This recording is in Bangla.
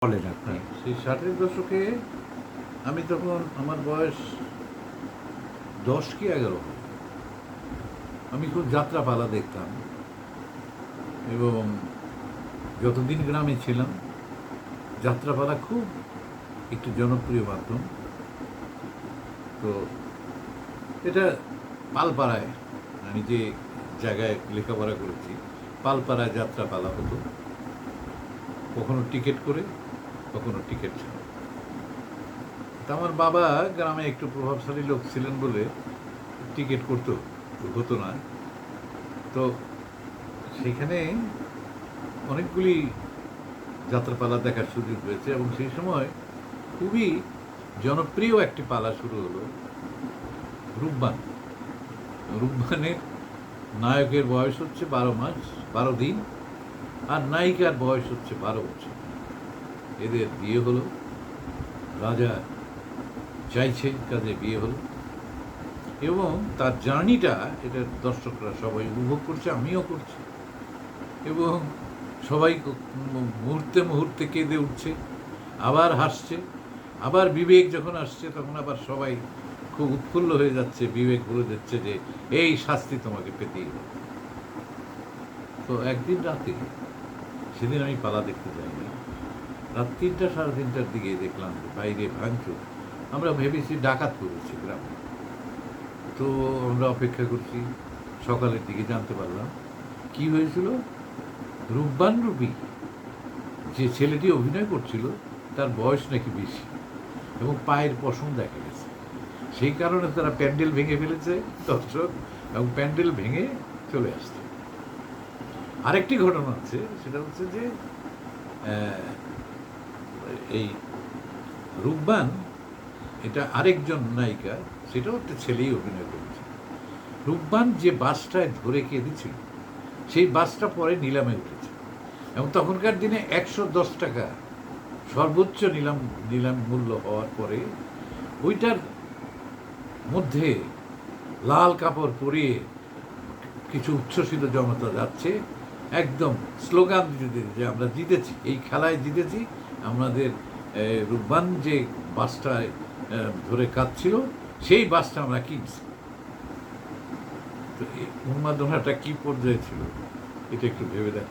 বলেন আপনি। সেই ৬০-এর দশকে আমি তখন আমার বয়স ১০ কি ১১ হবে। আমি খুব যাত্রাপালা দেখতাম এবং যতদিন গ্রামে ছিলাম যাত্রাপালা খুব একটি জনপ্রিয় মাধ্যম। তো এটা পালপাড়ায়, আমি যে জায়গায় লেখাপড়া করেছি পালপাড়ায় যাত্রাপালা হতো, কখনো টিকিট করে কখনো টিকিট ছাড়া। তা আমার বাবা গ্রামে একটু প্রভাবশালী লোক ছিলেন বলে টিকিট করতে হতো না। তো সেখানে অনেকগুলি যাত্রাপালা দেখার সুযোগ হয়েছে এবং সেই সময় খুবই জনপ্রিয় একটি পালা শুরু হলো, রূপবান। রূপবানের নায়কের বয়স হচ্ছে ১২ মাস ১২ দিন, আর নায়িকার বয়স হচ্ছে ১২ বছর। এদের বিয়ে হলো, রাজা চাইছে কাজে বিয়ে হলো এবং তার জার্নিটা এটা দর্শকরা সবাই উপভোগ করছে, আমিও করছি এবং সবাই মুহূর্তে মুহূর্তে কেঁদে উঠছে, আবার হাসছে, আবার বিবেক যখন আসছে তখন আবার সবাই খুব উৎফুল্ল হয়ে যাচ্ছে, বিবেক বলে দিচ্ছে যে এই শাস্তি তোমাকে পেতেই হবে। তো একদিন রাতে, সেদিন আমি পালা দেখতে যাইনি, রাত ৩টা ৩:৩০টার দিকে দেখলাম বাইরে ভাঙচুর। আমরা ভেবেছি ডাকাত করেছি গ্রামে। তো আমরা অপেক্ষা করছি, সকালের দিকে জানতে পারলাম কি হয়েছিল। রূপবান রূপী যে ছেলেটি অভিনয় করছিল তার বয়স নাকি বেশি এবং পায়ের পশম দেখা গেছে। সেই কারণে তারা প্যান্ডেল ভেঙে ফেলেছে দর্শক, এবং প্যান্ডেল ভেঙে চলে আসছে। আরেকটি ঘটনা হচ্ছে, সেটা হচ্ছে যে এই রূপবান, এটা আরেকজন নায়িকা, সেটাও একটা ছেলেই অভিনয় করেছে। রূপবান যে বাসটায় ধরে কেঁদেছিল সেই বাসটা পরে নিলামে উঠেছে এবং তখনকার দিনে ১১০ টাকা সর্বোচ্চ নিলাম মূল্য হওয়ার পরে ওইটার মধ্যে লাল কাপড় পরিয়ে কিছু উচ্ছ্বসিত জনতা যাচ্ছে, একদম স্লোগান দিতে যে আমরা জিতেছি, এই খেলায় জিতেছি, আমাদের রূপবান যে বাসটায় ধরে কাঁদছিল সেই বাসটা আমরা কিনছি। তো এই উন্মাদনাটা কি পর্যায়ে ছিল এটা একটু ভেবে দেখ।